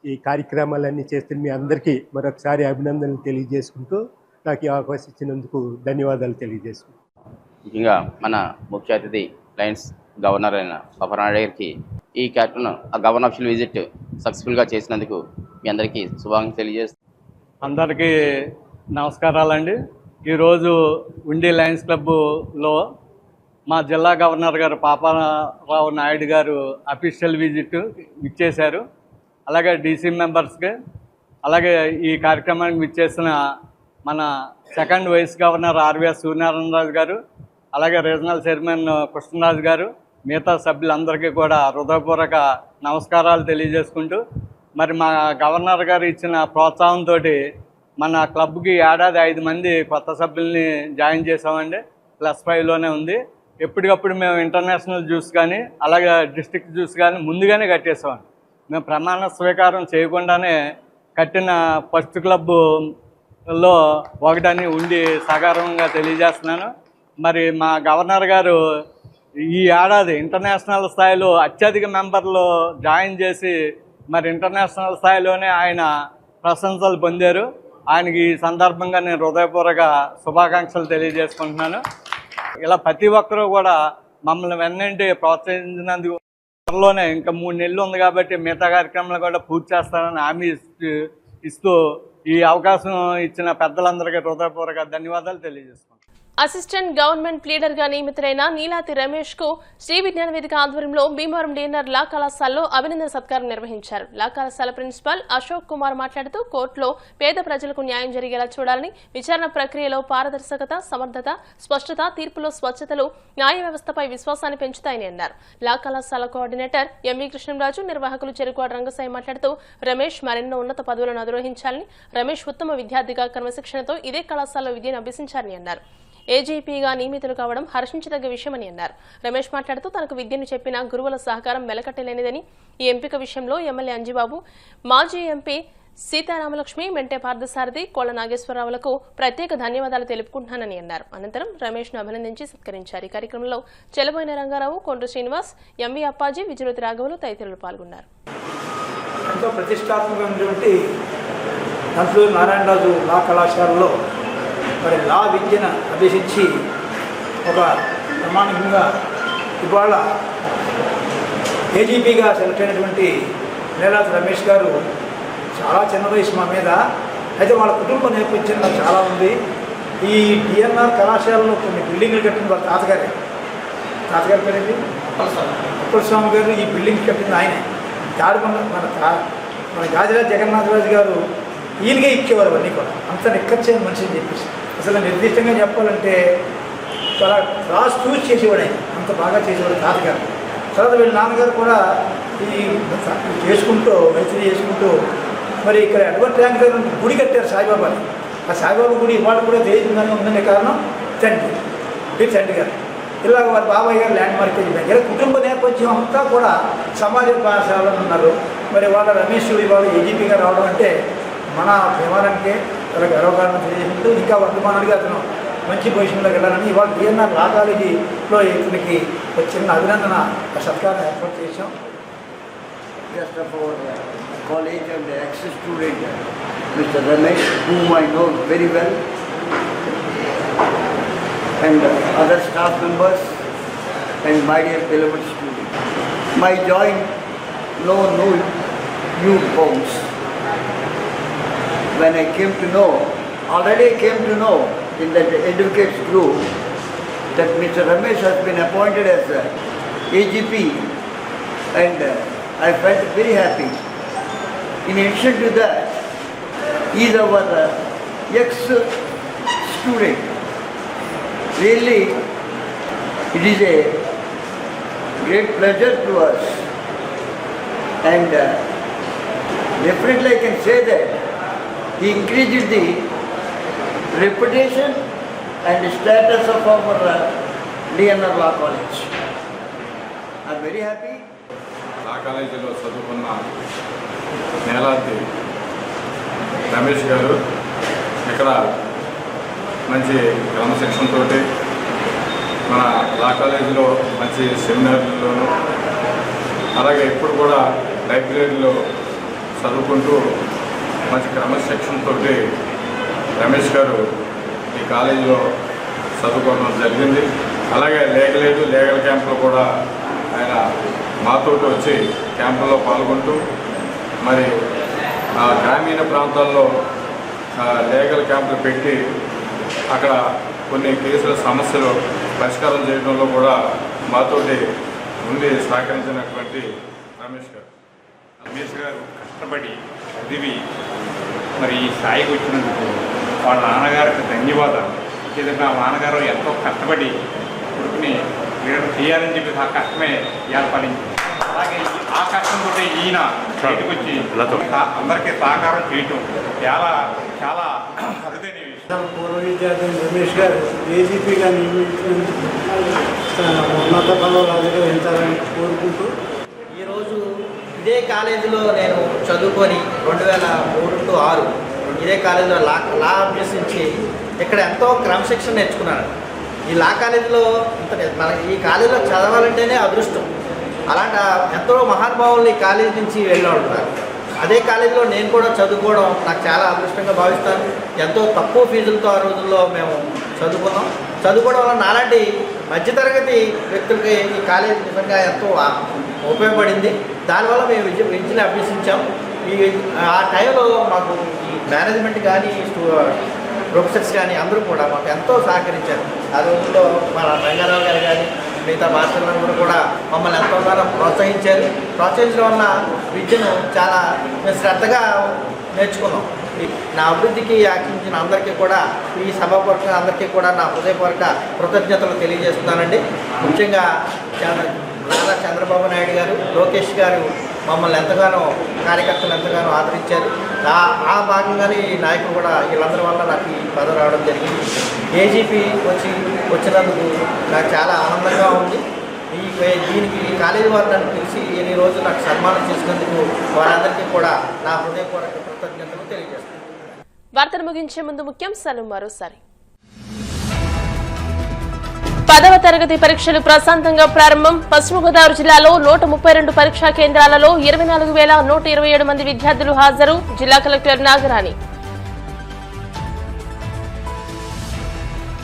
ఈ కార్యక్రమాలన్నీ చేస్తున్న మీ అందరికీ మరొకసారి అభినందనలు తెలియజేసుకుంటూ నాకు ఈ అవకాశం ఇచ్చినందుకు ధన్యవాదాలు తెలియజేసుకుంటాను. ముఖ్యంగా మన ముఖ్య అతిథి లయన్స్ గవర్నర్ అయిన పాపారావు గారికి ఈ కార్యక్రమం గవర్నర్ అఫీషియల్ విజిట్ సక్సెస్ఫుల్గా చేసినందుకు మీ అందరికీ శుభాకాంక్షలు తెలియజేస్తాను. అందరికీ నమస్కారాలండి. ఈరోజు ఉండి లయన్స్ క్లబ్లో మా జిల్లా గవర్నర్ గారు పాపారావు నాయుడు గారు అఫీషియల్ విజిట్ ఇచ్చేశారు. అలాగే డీసీ మెంబర్స్కి, అలాగే ఈ కార్యక్రమానికి విచ్చేసిన మన second vice governor RVS Suryanarayanaraju garu, అలాగే రీజనల్ చైర్మన్ కృష్ణరాజు గారు, మిగతా సభ్యులందరికీ కూడా హృదయపూర్వక నమస్కారాలు తెలియజేసుకుంటూ, మరి మా గవర్నర్ గారు ఇచ్చిన ప్రోత్సాహంతో మన క్లబ్కి ఏడాది 5 మంది కొత్త సభ్యుల్ని జాయిన్ చేసామండి. +5లోనే ఉంది. ఎప్పటికప్పుడు మేము ఇంటర్నేషనల్ జ్యూస్ కానీ అలాగే డిస్ట్రిక్ట్ జ్యూస్ కానీ ముందుగానే కట్టేసామండి. మేము ప్రమాణ స్వీకారం చేయకుండానే కట్టిన ఫస్ట్ క్లబ్లో ఒకటని ఉండి సకారంగా తెలియజేస్తున్నాను. మరి మా గవర్నర్ గారు ఈ ఏడాది ఇంటర్నేషనల్ స్థాయిలో అత్యధిక మెంబర్లు జాయిన్ చేసి మరి ఇంటర్నేషనల్ స్థాయిలోనే ఆయన ప్రశంసలు పొందారు. ఆయనకి ఈ సందర్భంగా నేను హృదయపూర్వక శుభాకాంక్షలు తెలియజేసుకుంటున్నాను. ఇలా ప్రతి ఒక్కరూ కూడా మమ్మల్ని వెన్నంటి ప్రోత్సహించినందుకు త్వరలోనే ఇంకా 3 నెలలు ఉంది కాబట్టి మిగతా కార్యక్రమాలు కూడా పూర్తి చేస్తానని హామీ ఇస్తూ ఈ అవకాశం ఇచ్చిన పెద్దలందరికీ హృదయపూర్వక ధన్యవాదాలు తెలియజేస్తున్నాను. అసిస్టెంట్ గవర్నమెంట్ ప్లీడర్ గా నియమితులైన నీలాతి రమేష్ కు శ్రీ విజ్ఞాన వేదిక ఆధ్వర్యంలో భీమవరం డిఎన్ఆర్ లా కళాశాలలో అభినందన సత్కారం నిర్వహించారు. లా కళాశాల ప్రిన్సిపాల్ అశోక్ కుమార్ మాట్లాడుతూ కోర్టులో పేద ప్రజలకు న్యాయం జరిగేలా చూడాలని, విచారణ ప్రక్రియలో పారదర్శకత, సమర్థత, స్పష్టత, తీర్పులో స్వచ్ఛతలు న్యాయ వ్యవస్థపై విశ్వాసాన్ని పెంచుతాయని అన్నారు. లా కళాశాల కోఆర్డినేటర్ ఎంవి కృష్ణంరాజు, నిర్వాహకులు చెరుకువాడ రంగసాయి మాట్లాడుతూ రమేష్ మరెన్నో ఉన్నత పదవులను అధిరోహించాలని, రమేష్ ఉత్తమ విద్యార్థిగా క్రమశిక్షణతో ఇదే కళాశాలలో విద్యను అభ్యసించారని అన్నారు. ఏజీపీగా నియమితులు కావడం హర్షించదగ్గ విషయమని అన్నారు. రమేష్ మాట్లాడుతూ తనకు విద్యను చెప్పిన గురువుల సహకారం వెలకట్టలేనిదని, ఈ ఎంపిక విషయంలో ఎమ్మెల్యే అంజిబాబు, మాజీ ఎంపీ సీతారామలక్ష్మి, మెంటే పార్థసారథి, కోళ్ల నాగేశ్వరరావులకు ప్రత్యేక ధన్యవాదాలు తెలుపుకుంటున్నానని అన్నారు. అనంతరం రమేష్ ను అభినందించి సత్కరించారు. ఈ కార్యక్రమంలో చెలబోయిన రంగారావు, కొండ్రు శ్రీనివాస్, ఎంవి అప్పాజీ, విజయవతి రాఘవులు తదితరులు పాల్గొన్నారు. ఎంతో ప్రతిష్టాత్మకమైనటువంటి నందలూరు నారాయణరాజు లా కళాశాలలో మరి లా విద్యను అభ్యసించి ఒక ప్రమాణికంగా ఇవాళ ఏజీపీగా సెలెక్ట్ అయినటువంటి నీలాతి రమేష్ గారు చాలా చిన్న వయసు మా మీద. అయితే వాళ్ళ కుటుంబ నేపథ్యం నాకు చాలా ఉంది. ఈ డిఎన్ఆర్ కళాశాలలో కొన్ని బిల్డింగ్లు కట్టిన వాళ్ళ తాతగారి పేరేంటి అప్పలస్వామి గారు ఈ బిల్డింగ్ కట్టింది ఆయనే. మన గాజురాజు జగన్నాథరాజు గారు ఈయనగా ఇచ్చేవారు అవన్నీ కూడా. అంత నిక్కర్చైన మనిషి అని చెప్పేసి అసలు నిర్దిష్టంగా చెప్పాలంటే చాలా క్రాస్ చూస్ చేసేవాడు ఆయన. అంత బాగా చేసేవాడు తాతగారు. తర్వాత వీళ్ళ నాన్నగారు కూడా ఈ చేసుకుంటూ మైత్రి చేసుకుంటూ మరి ఇక్కడ ఎడ్వర్డ్ ట్యాంక్ దగ్గర గుడి కట్టారు సాయిబాబాని. ఆ సాయిబాబా గుడి ఇవాళ కూడా దేశంగానే ఉందనే కారణం తండ్రి గారు. ఇలాగ వారి బాబాయ్ గారు ల్యాండ్ మార్కేజ్ బ్యాంక్ ఇలా కుటుంబ నేపథ్యం అంతా కూడా సమాజ సేవలో ఉన్నారు. మరి వాళ్ళ రమేష్ ఇవాళ ఏజీపీగా రావడం అంటే మన భీమవరానికి చాలా గర్వకారణం తెలియజేసుకుంటూ ఇంకా వర్తమానానికి అతను మంచి పొజిషన్లోకి వెళ్ళాలని ఇవాళ డిఎన్ఆర్ లా కాలేజీలో ఇతనికి ఒక చిన్న అభినందన సత్కారం ఏర్పాటు చేశాం. Just of our college and ex-student, Mr. Ramesh, whom I know very well, and other staff members, and my dear beloved students. My joy know new bounds. When I came to know, already I came to know in that advocates group that Mr. Ramesh has been appointed as AGP, and I felt very happy. In addition to that, he is our ex-student. Really, it is a great pleasure to us, and definitely I can say that he increased the reputation and the status of our DNR Law College. I am very happy. లా కాలేజీలో చదువుకున్న నేలాద్రి రమేష్ గారు ఇక్కడ మంచి క్రమశిక్షణతో మన లా కాలేజీలో మంచి సెమినార్లలోనూ అలాగే ఇప్పుడు కూడా లైబ్రరీలో చదువుకుంటూ మంచి క్రమశిక్షణతో రమేష్ గారు ఈ కాలేజీలో చదువుకోవడం జరిగింది. అలాగే లీగల్ క్యాంపులో కూడా ఆయన మాతోటి వచ్చి క్యాంపుల్లో పాల్గొంటూ మరి గ్రామీణ ప్రాంతాల్లో లీగల్ క్యాంపులు పెట్టి అక్కడ కొన్ని కేసుల సమస్యలు పరిష్కారం చేయడంలో కూడా మాతోటి ఉండి సహకరించినటువంటి రమేష్ గారు కష్టపడి చదివి మరి ఈ స్థాయికి వచ్చినందుకు వాళ్ళ నాన్నగారికి ధన్యవాదాలు. ఎందుకంటే ఆ నాన్నగారు ఎంతో కష్టపడి కొడుకుని చేయాలని చెప్పి ఆ కష్టమే ఏర్పడింది. అలాగే ఆ కష్టంతో ఈయన బయటకు వచ్చి అందరికీ సహకారం చేయటం చాలా చాలా అరుదైన విషయం. పూర్వ విద్యార్థి రమేష్ గారు ఏజీపీగా నియమించినందుకు ఉన్నత పదవులు అధిరోహించాలని కోరుకుంటూ ఈరోజు ఇదే కాలేజీలో నేను చదువుకొని 2003 to 2006 ఇదే కాలేజీలో లా అభ్యసించి ఇక్కడ ఎంతో క్రమశిక్షణ నేర్చుకున్నాను. ఈ లా కాలేజీలో ఈ కాలేజీలో చదవాలంటేనే అదృష్టం. అలాంటి ఎంతో మహానుభావులు ఈ కాలేజీ నుంచి వెళ్ళి ఉంటారు. అదే కాలేజీలో నేను కూడా చదువుకోవడం నాకు చాలా అదృష్టంగా భావిస్తాను. ఎంతో తక్కువ ఫీజులతో ఆ రోజుల్లో మేము చదువుకోవడం వల్ల నాలాంటి మధ్యతరగతి వ్యక్తులకి ఈ కాలేజీ నిజంగా ఎంతో ఉపయోగపడింది. దానివల్ల మేము విద్యను అభ్యసించాం. ఆ టైంలో మాకు ఈ మేనేజ్మెంట్ కానీ ప్రొఫెసర్స్ కానీ అందరూ కూడా మాకు ఎంతో సహకరించారు. ఆ రోజుల్లో మన రంగారావు గారు కానీ మిగతా మాస్టర్లందరూ కూడా మమ్మల్ని ఎంతోగానో ప్రోత్సహించడం వల్ల విద్యను చాలా శ్రద్ధగా నేర్చుకున్నాం. నా అభివృద్ధికి ఆశించిన అందరికీ కూడా ఈ సభాపూర్వకంగా అందరికీ కూడా నా హృదయపూర్వక కృతజ్ఞతలు తెలియజేస్తున్నానండి. ముఖ్యంగా నారా చంద్రబాబు నాయుడు గారు, లోకేష్ గారు మమ్మల్ని ఎంతగానో కార్యకర్తలు ఎంతగానో ఆదరించారు. ఆ భాగంగానే ఈ నాయకులు కూడా వీళ్ళందరి వల్ల నాకు ఈ పదవి రావడం జరిగింది. ఏజీపీ వచ్చినందుకు నాకు చాలా ఆనందంగా ఉంది. దీనికి ఈ కాలేజీ వారు నన్ను పిలిచి ఈ రోజు నాకు సన్మానం చేసినందుకు వారందరికీ కూడా నా హృదయపూర్వక కృతజ్ఞతలు తెలియజేస్తున్నాను. వార్తలు ముగించే ముందు ముఖ్యాంశాలు మరోసారి. 10వ తరగతి పరీక్షలు ప్రశాంతంగా ప్రారంభం. పశ్చిమ గోదావరి జిల్లాలో 132 పరీక్షా కేంద్రాలలో 24,127 మంది విద్యార్థులు హాజరు. జిల్లా కలెక్టర్ నాగరాణి.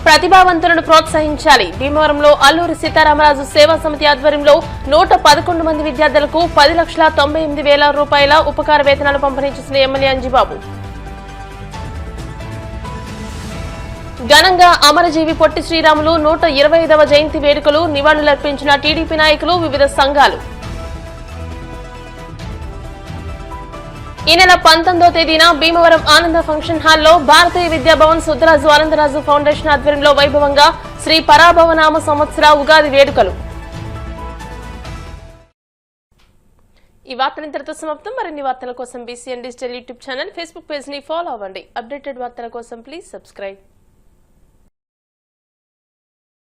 ప్రతిభావంతులను ప్రోత్సహించాలి. భీమవరంలో అల్లూరి సీతారామరాజు సేవా సమితి ఆధ్వర్యంలో 111 మంది విద్యార్థులకు 10,98,000 రూపాయల ఉపకార వేతనాలు పంపిణీ చేసిన ఎమ్మెల్యే అంజిబాబు. ఘనంగా అమరజీవి పొట్టి శ్రీరాములు 125వ జయంతి వేడుకలు. నివాళులర్పించిన టీడీపీ నాయకులు, వివిధ సంఘాలు. ఈ నెల 19వ తేదీన భీమవరం ఆనంద ఫంక్షన్ హాల్లో భారతీయ విద్యాభవన్ సుద్దరాజు ఆనందరాజు ఫౌండేషన్ ఆధ్వర్యంలో వైభవంగా శ్రీ పరాభవనామ సంవత్సర ఉగాది వేడుకలు. ఈ వార్తలు ఇంతటితో సమాప్తం. మరిన్ని వార్తల కోసం BCN digital YouTube channel, Facebook page ని ఫాలో అవ్వండి. అప్డేటెడ్ వార్తల కోసం ప్లీజ్ సబ్స్క్రైబ్.